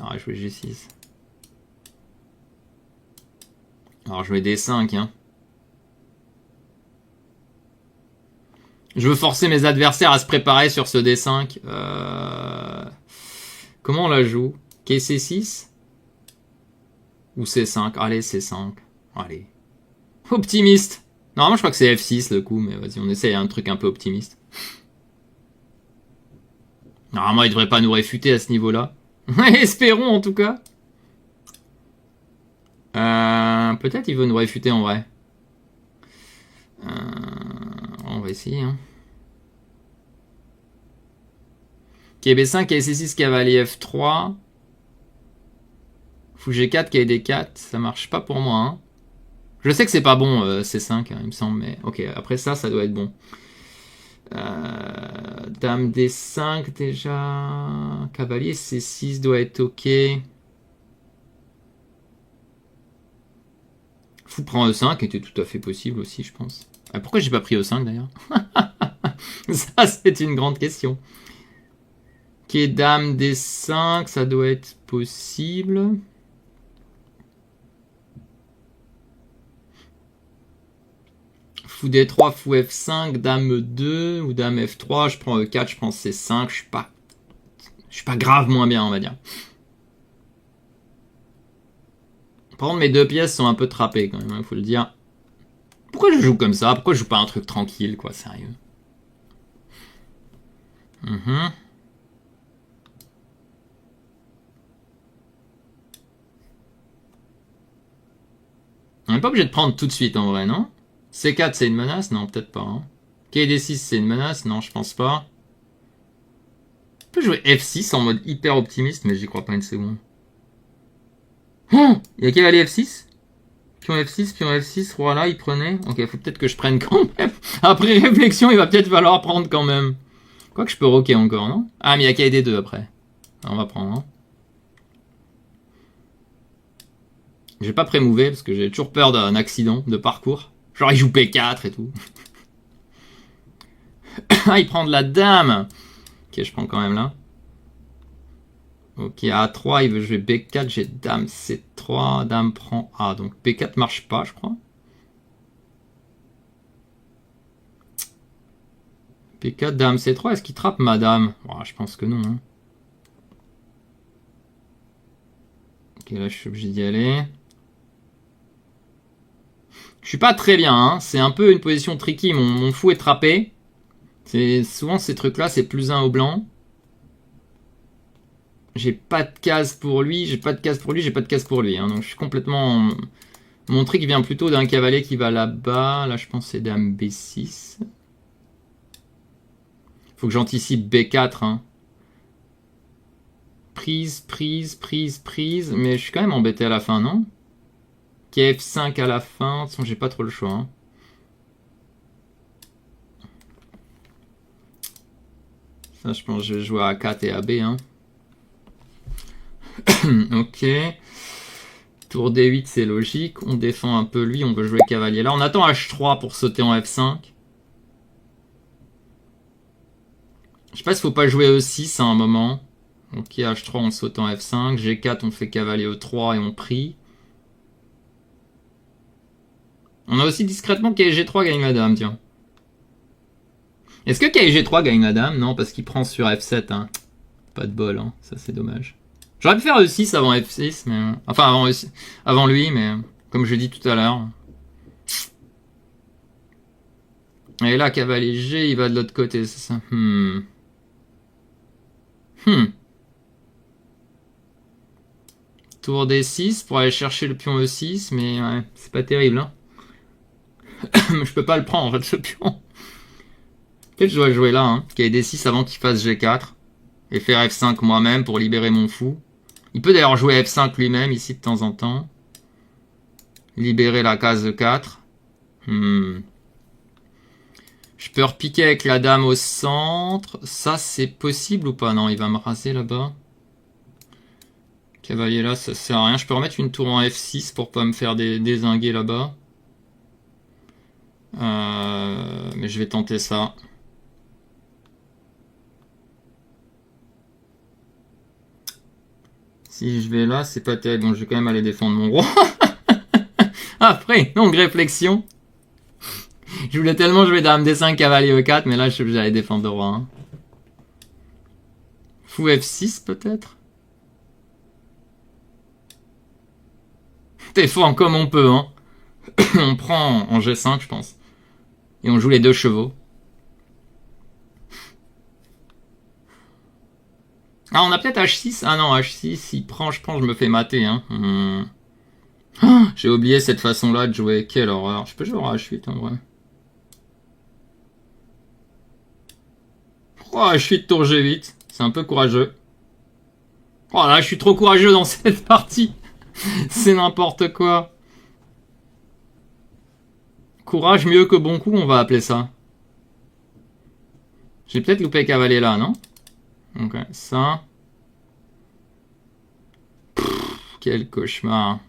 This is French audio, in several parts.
Alors, jouer G6. Alors, jouer D5, hein. Je veux forcer mes adversaires à se préparer sur ce D5. Comment on la joue? KC6 ou C5? Allez, C5. Allez. Optimiste. Normalement, je crois que c'est F6 le coup, mais vas-y, on essaye un truc un peu optimiste. Normalement, il devrait pas nous réfuter à ce niveau-là. Espérons en tout cas. Peut-être il veut nous réfuter en vrai. On va essayer. Hein. KB5, KC6, cavalier F3. Fou G4, KD4. Ça marche pas pour moi. Hein. Je sais que c'est pas bon C5, hein, il me semble, mais ok, après ça, ça doit être bon. Dame D5 déjà. Cavalier C6 doit être ok. Fou prend E5 était tout à fait possible aussi, je pense. Pourquoi j'ai pas pris E5 d'ailleurs? Ça, c'est une grande question. Ok, Dame D5, ça doit être possible. Fou D3, fou F5, Dame E2 ou Dame F3. Je prends E4, je prends C5. Je suis pas grave moins bien, on va dire. Par contre, mes deux pièces sont un peu trappées quand même, il faut le dire. Pourquoi je joue comme ça? Pourquoi je joue pas un truc tranquille, quoi, sérieux? On n'est pas obligé de prendre tout de suite en vrai, non? C4 c'est une menace? Non, peut-être pas. Hein. KD6 c'est une menace? Non, je pense pas. On peut jouer F6 en mode hyper optimiste, mais j'y crois pas une seconde. Oh, il y a cavalier F6? Pion F6, pion F6, roi là, il prenait. Ok, faut peut-être que je prenne quand même. Après réflexion, il va peut-être falloir prendre quand même. Quoi que je peux rocker encore, non? Ah, mais il y a KD2 après. On va prendre, hein. J'ai pas pré-mouvé parce que j'ai toujours peur d'un accident de parcours. Genre il joue P4 et tout. Ah, il prend de la dame. Ok, je prends quand même là. Ok, A3, il veut jouer B4, j'ai dame C3, dame prend A. Donc B4 marche pas, je crois. B4, dame C3, est-ce qu'il trappe ma dame? Je pense que non. Hein. Ok, là je suis obligé d'y aller. Je suis pas très bien, hein. C'est un peu une position tricky. Mon fou est trappé. C'est souvent ces trucs-là, c'est +1 au blanc. J'ai pas de case pour lui, j'ai pas de case pour lui, j'ai pas de case pour lui. Hein. Donc je suis complètement... Mon trick vient plutôt d'un cavalier qui va là-bas. Là, je pense que c'est dame B6. Faut que j'anticipe B4. Hein. Prise, prise, prise, prise. Mais je suis quand même embêté à la fin, non? F5 à la fin. De toute façon, j'ai pas trop le choix. Hein. Ça, je pense que je vais jouer à A4 et à B. Hein. Ok. Tour D8, c'est logique. On défend un peu lui. On veut jouer cavalier là. On attend H3 pour sauter en F5. Je sais pas s'il faut pas jouer E6 à un moment. Ok, H3, on saute en F5. G4, on fait cavalier E3 et on prie. On a aussi discrètement KG3 gagne la dame, tiens. Est-ce que KG3 gagne la dame? Non, parce qu'il prend sur F7. Hein. Pas de bol, hein. Ça c'est dommage. J'aurais pu faire E6 avant F6, mais... Enfin, avant lui, mais... Comme je l'ai dit tout à l'heure. Et là, cavalier G, il va de l'autre côté, c'est ça. Tour D6 pour aller chercher le pion E6, mais ouais, c'est pas terrible. Hein. Je peux pas le prendre en fait, ce pion. Peut-être que je dois le jouer là, hein. Qu'il y ait D6 avant qu'il fasse G4. Et faire F5 moi-même pour libérer mon fou. Il peut d'ailleurs jouer F5 lui-même ici de temps en temps. Libérer la case E4. Je peux repiquer avec la dame au centre. Ça, c'est possible ou pas? Non, il va me raser là-bas. Cavalier là, ça sert à rien. Je peux remettre une tour en F6 pour pas me faire dézinguer là-bas. Mais je vais tenter ça. Si je vais là, c'est pas terrible. Bon, je vais quand même aller défendre mon roi. Après, longue réflexion. Je voulais tellement jouer dame D5, cavalier E4, mais là, je suis obligé d'aller défendre le roi. Hein. Fou F6, peut-être. Défend comme on peut, hein. On prend en G5, je pense. Et on joue les 2 chevaux. Ah, on a peut-être H6. Ah non, H6, il prend, je pense, je me fais mater. Hein. Oh, j'ai oublié cette façon-là de jouer. Quelle horreur. Je peux jouer à H8 en vrai. Oh, H8 tour G8. C'est un peu courageux. Oh là, je suis trop courageux dans cette partie. C'est n'importe quoi. Courage mieux que bon coup, on va appeler ça. J'ai peut-être loupé cavalier là, non? Ok, ça. Pff, quel cauchemar.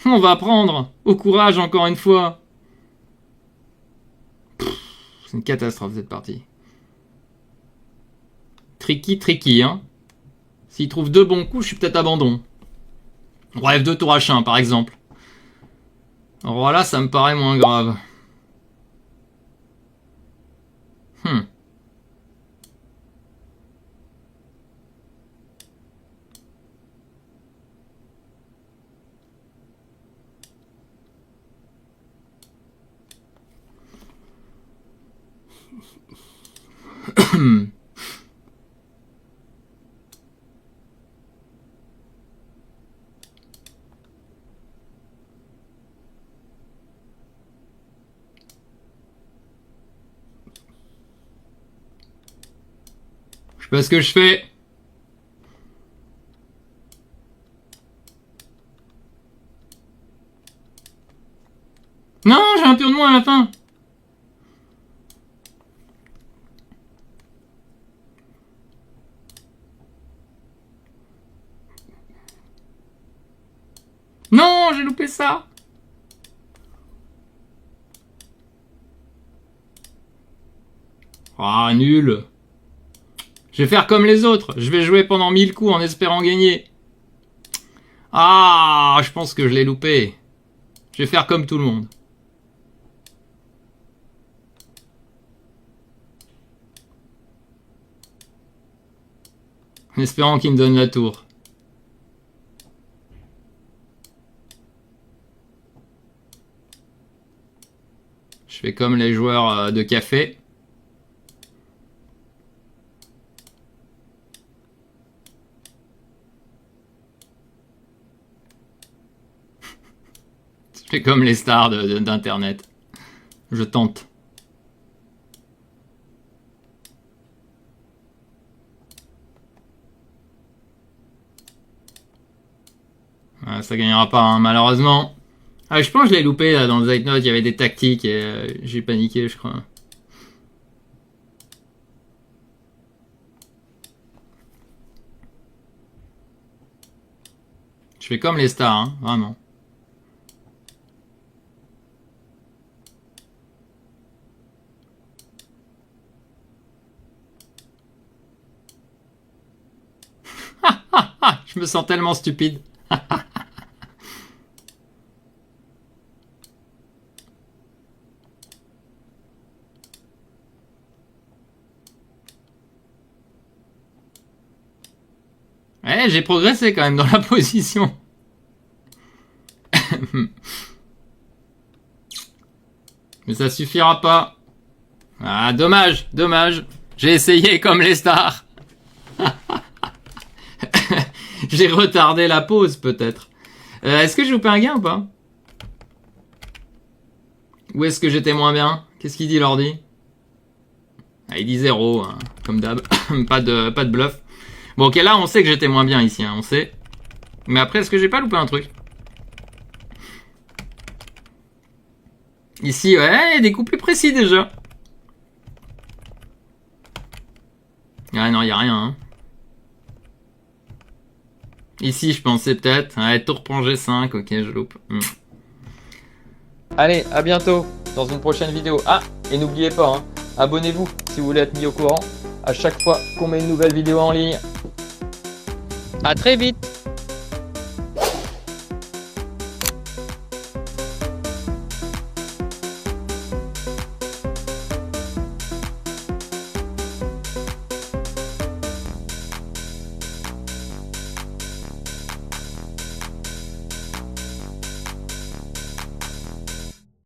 On va prendre. Au courage, encore une fois. C'est une catastrophe, cette partie. Tricky, tricky, hein. S'il trouve 2 bons coups, je suis peut-être abandon. Roi F2 tour H1, par exemple. Alors là, ça me paraît moins grave. Je sais pas ce que je fais. Non, j'ai un pion de moins à la fin. Non, j'ai loupé ça. Ah, nul. Je vais faire comme les autres. Je vais jouer pendant 1000 coups en espérant gagner. Ah, je pense que je l'ai loupé. Je vais faire comme tout le monde. En espérant qu'il me donne la tour. Je fais comme les joueurs de café. Je fais comme les stars d'internet. Je tente. Ah, ça gagnera pas, hein, malheureusement. Ah, je pense que je l'ai loupé là, dans le Zeitnote, il y avait des tactiques et j'ai paniqué, je crois. Je fais comme les stars, hein, vraiment. Je me sens tellement stupide. Eh, j'ai progressé quand même dans la position. Mais ça suffira pas. Ah, dommage, dommage. J'ai essayé comme les stars. J'ai retardé la pause, peut-être. Est-ce que j'ai loupé un gain ou pas? Ou est-ce que j'étais moins bien? Qu'est-ce qu'il dit, l'ordi? Ah, il dit 0, hein, comme d'hab. pas de bluff. Bon, ok, là, on sait que j'étais moins bien ici, hein, on sait. Mais après, est-ce que j'ai pas loupé un truc? Ici, ouais, il y a des coups plus précis, déjà. Ah non, il y a rien, hein. Ici, je pensais peut-être. Ouais, tour pour G5, ok, je loupe. Allez, à bientôt dans une prochaine vidéo. Ah, et n'oubliez pas, hein, abonnez-vous si vous voulez être mis au courant à chaque fois qu'on met une nouvelle vidéo en ligne. À très vite.